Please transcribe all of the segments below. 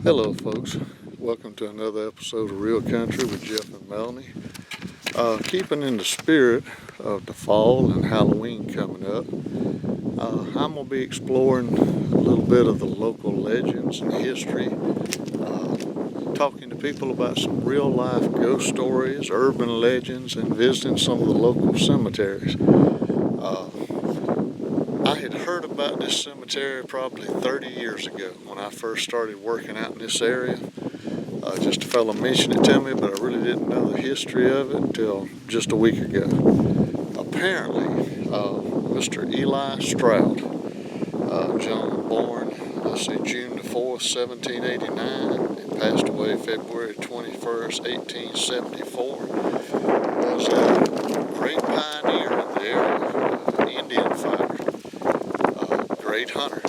Hello folks, welcome to another episode of Real Country with Jeff and Melanie. Keeping in the spirit of the fall and Halloween coming up, I'm going to be exploring a little bit of the local legends and history, talking to people about some real life ghost stories, urban legends, and visiting some of the local cemeteries. I had heard about this cemetery probably 30 years ago when I first started working out in this area. Just a fellow mentioned it to me, but I really didn't know the history of it until just a week ago. Apparently, Mr. Eli Stroud, gentleman born, June the 4th, 1789, and passed away February 21st, 1874, was a great pioneer in the area, Indian fighter, great hunter,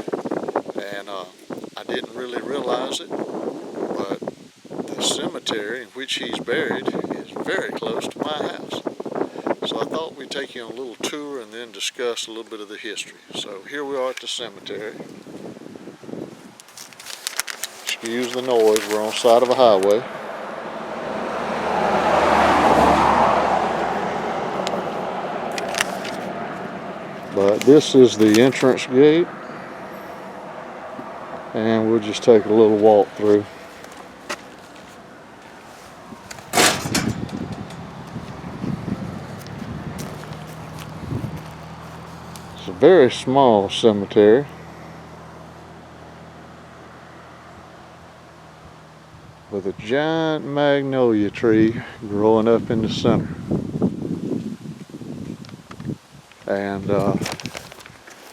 and I didn't really realize it, but the cemetery in which he's buried is very close to my house. So I thought we'd take you on a little tour and then discuss a little bit of the history. So here we are at the cemetery. Excuse the noise, we're on the side of a highway. But this is the entrance gate, and we'll just take a little walk through. It's a very small cemetery. With a giant magnolia tree growing up in the center. And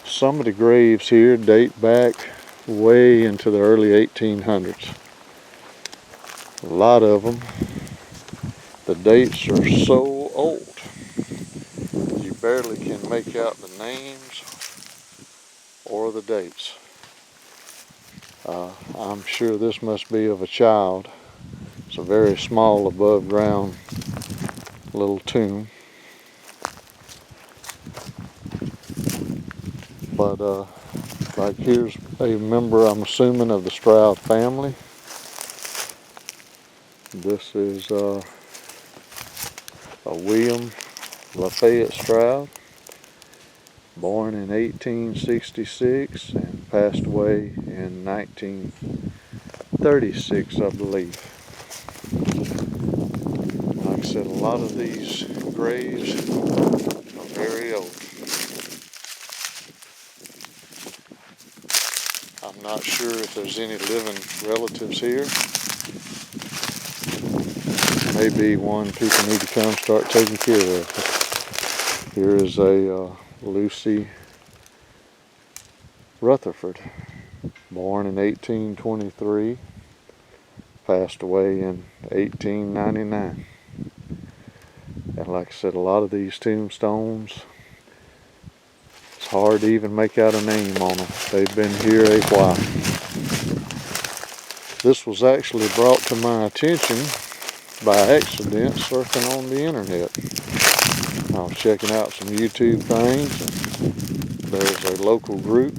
some of the graves here date back way into the early 1800s. A lot of them, the dates are so old you barely can make out the names or the dates. I'm sure this must be of a child. It's a very small above ground little tomb. But like here's a member, I'm assuming, of the Stroud family. This is a William Lafayette Stroud, born in 1866 and passed away in 1936, I believe. Like I said, a lot of these graves are very old. I'm not sure if there's any living relatives here. Maybe one people need to come start taking care of. Here is a Lucy Rutherford, born in 1823, passed away in 1899. And like I said, a lot of these tombstones, it's hard to even make out a name on them. They've been here a while. This was actually brought to my attention by accident surfing on the internet. I was checking out some YouTube things, and there's a local group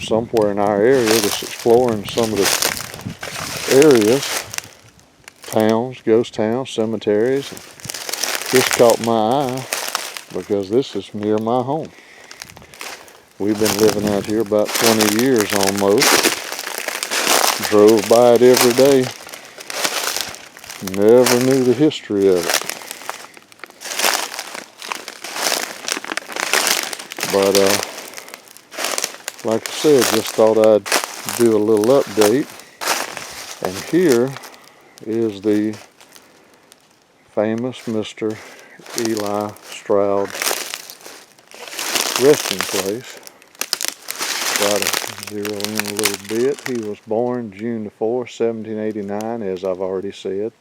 somewhere in our area that's exploring some of the areas, towns, ghost towns, cemeteries. And this caught my eye because this is near my home. We've been living out here about 20 years almost. Drove by it every day. Never knew the history of it. But like I said, just thought I'd do a little update. And here is the famous Mr. Eli Stroud resting place. Try to zero in a little bit. He was born June the 4th, 1789, as I've already said.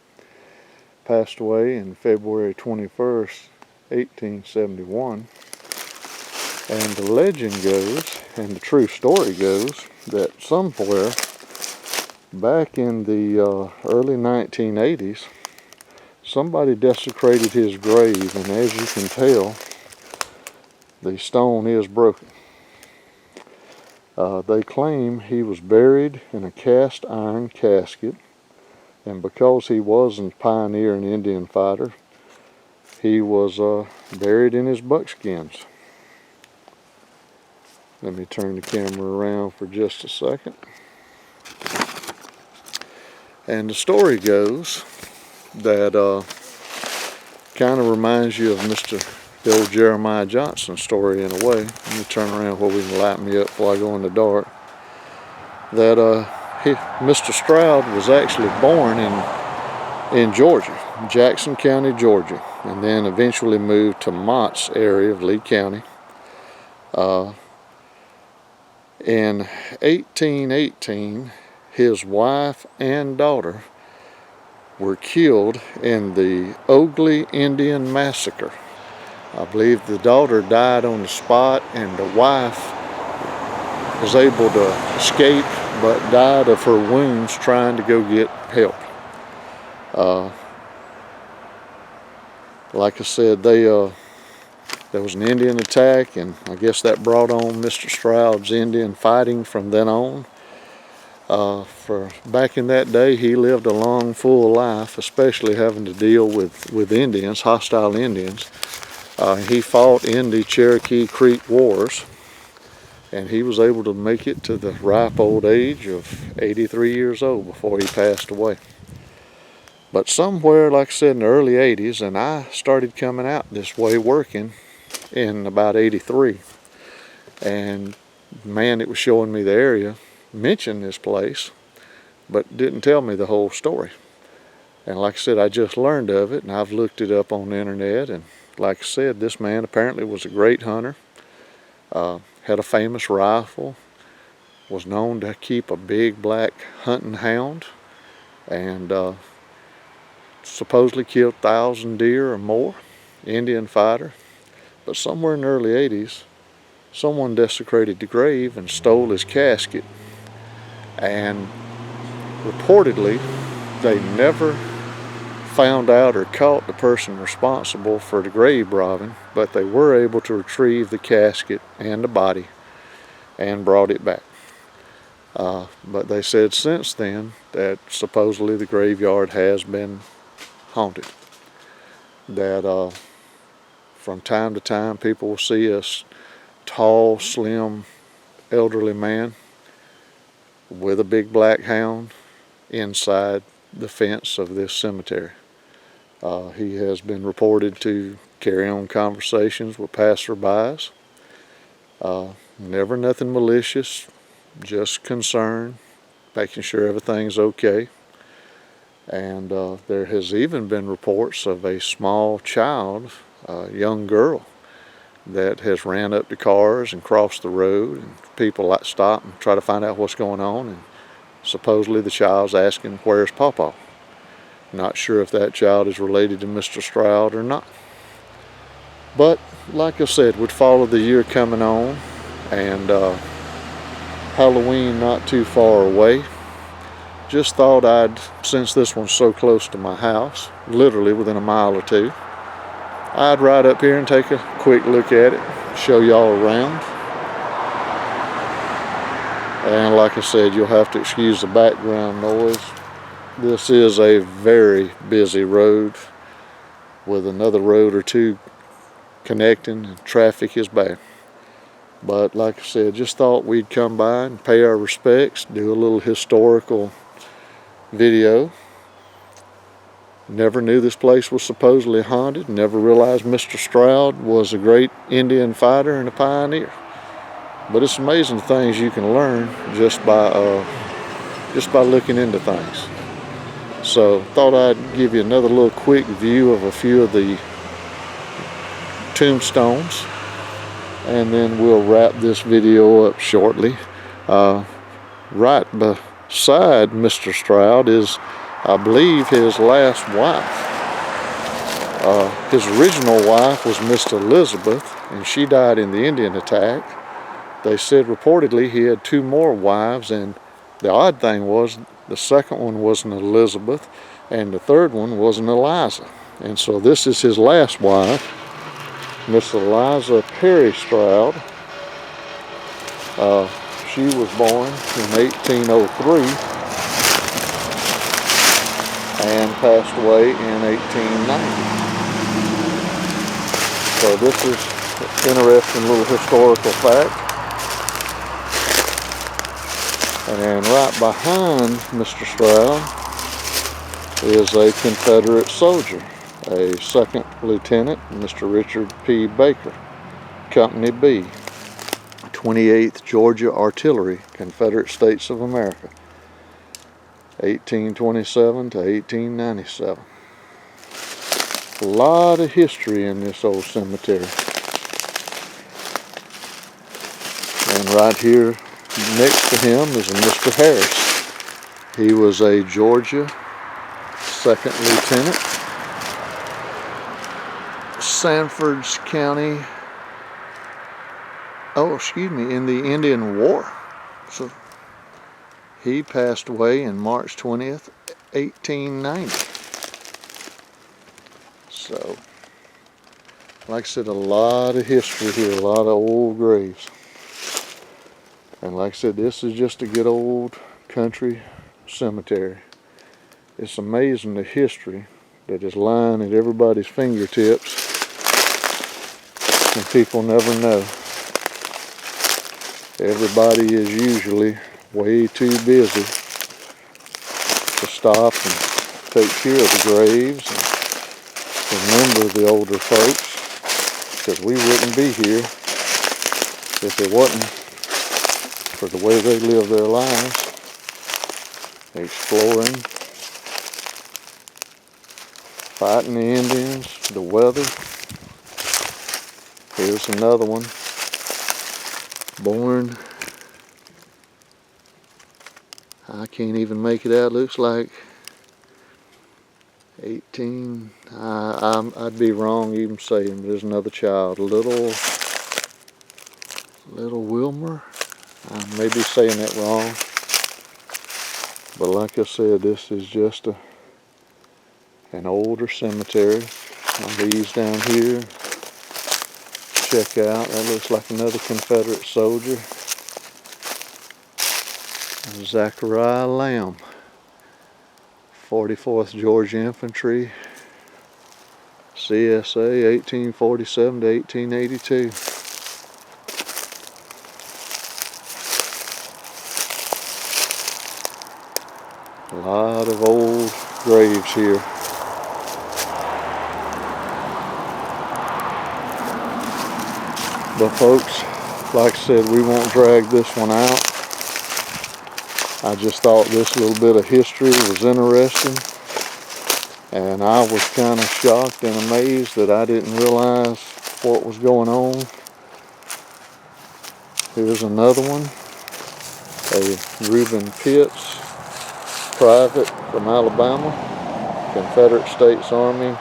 Passed away in February 21st, 1871. And the legend goes, and the true story goes, that somewhere back in the early 1980s, somebody desecrated his grave, and as you can tell, the stone is broken. They claim he was buried in a cast iron casket, and because he wasn't a pioneer and Indian fighter, he was buried in his buckskins. Let me turn the camera around for just a second. And the story goes that kind of reminds you of the old Jeremiah Johnson story in a way. Let me turn around where we can light me up before I go in the dark. That Mr. Stroud was actually born in Georgia, Jackson County, Georgia, and then eventually moved to Mott's area of Lee County. In 1818, his wife and daughter were killed in the Ogley Indian Massacre. I believe the daughter died on the spot, and the wife was able to escape but died of her wounds trying to go get help. Like I said, there was an Indian attack, and I guess that brought on Mr. Stroud's Indian fighting from then on. For back in that day, he lived a long, full life, especially having to deal with Indians, hostile Indians. He fought in the Cherokee Creek Wars, and he was able to make it to the ripe old age of 83 years old before he passed away. But somewhere, like I said, in the early 80s, and I started coming out this way working in about 83. And the man that was showing me the area mentioned this place, but didn't tell me the whole story. And like I said, I just learned of it, and I've looked it up on the internet. And like I said, this man apparently was a great hunter, had a famous rifle, was known to keep a big black hunting hound, and supposedly killed 1,000 deer or more, Indian fighter. But somewhere in the early 80s, someone desecrated the grave and stole his casket. And reportedly, they never found out or caught the person responsible for the grave robbing, but they were able to retrieve the casket and the body and brought it back. But they said since then that supposedly the graveyard has been haunted. That from time to time people will see a tall, slim, elderly man with a big black hound inside the fence of this cemetery. He has been reported to carry on conversations with passerbys. Never nothing malicious, just concern, making sure everything's okay. And there has even been reports of a small child, a young girl, that has ran up to cars and crossed the road, and people stop and try to find out what's going on, and supposedly the child's asking, "Where's Pawpaw?" Not sure if that child is related to Mr. Stroud or not. But like I said, we'd follow the year coming on, and Halloween not too far away. Just thought since this one's so close to my house, literally within a mile or two, I'd ride up here and take a quick look at it, show y'all around. And like I said, you'll have to excuse the background noise. This is a very busy road with another road or two connecting, and traffic is bad. But like I said, just thought we'd come by and pay our respects, do a little historical video. Never knew this place was supposedly haunted. Never realized Mr. Stroud was a great Indian fighter and a pioneer. But it's amazing things you can learn just by looking into things. So thought I'd give you another little quick view of a few of the tombstones, and then we'll wrap this video up shortly. Right beside Mr. Stroud is, I believe, his last wife. His original wife was Miss Elizabeth, and she died in the Indian attack. They said reportedly he had 2 more wives, and the odd thing was the second one was an Elizabeth, and the third one was an Eliza. And so this is his last wife, Miss Eliza Perry Stroud. she was born in 1803 and passed away in 1890. So this is an interesting little historical fact. And then right behind Mr. Stroud is a Confederate soldier, a second lieutenant, Mr. Richard P. Baker, Company B, 28th Georgia Artillery, Confederate States of America, 1827 to 1897. A lot of history in this old cemetery. And right here next to him is a Mr. Harris. He was a Georgia second lieutenant, Sanford's County, in the Indian War. So he passed away in March 20th, 1890. So, like I said, a lot of history here, a lot of old graves. And like I said, this is just a good old country cemetery. It's amazing the history that is lying at everybody's fingertips, and people never know. Everybody is usually way too busy to stop and take care of the graves and remember the older folks, because we wouldn't be here if it wasn't for the way they live their lives, exploring, fighting the Indians, the weather. Here's another one, born, I can't even make it out, looks like 18, I'd be wrong even saying, but there's another child, little Wilmer. I may be saying that wrong, but like I said, this is just an older cemetery. These down here, check out, that looks like another Confederate soldier, Zachariah Lamb, 44th Georgia Infantry, CSA, 1847 to 1882. A lot of old graves here. But folks, like I said, we won't drag this one out. I just thought this little bit of history was interesting. And I was kind of shocked and amazed that I didn't realize what was going on. Here's another one, a Reuben Pitts, private from Alabama, Confederate States Army,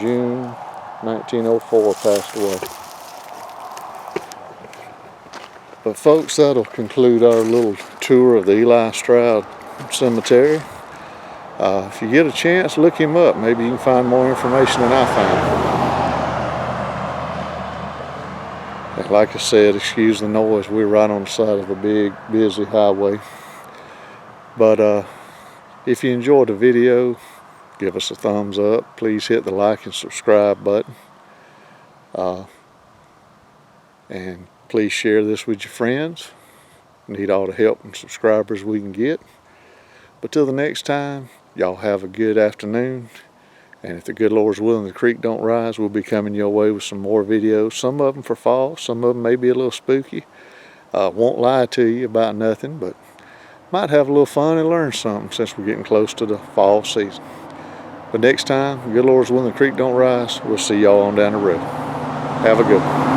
June 1904, passed away. But folks, that'll conclude our little tour of the Eli Stroud Cemetery. If you get a chance, look him up. Maybe you can find more information than I found. And like I said, excuse the noise, we're right on the side of a big, busy highway. But if you enjoyed the video, give us a thumbs up. Please hit the like and subscribe button. And please share this with your friends. Need all the help and subscribers we can get. But till the next time, y'all have a good afternoon. And if the good Lord's willing, the creek don't rise, we'll be coming your way with some more videos. Some of them for fall, some of them may be a little spooky. Won't lie to you about nothing, but might have a little fun and learn something since we're getting close to the fall season. But next time, good Lord's willing, the creek don't rise, we'll see y'all on down the road. Have a good one.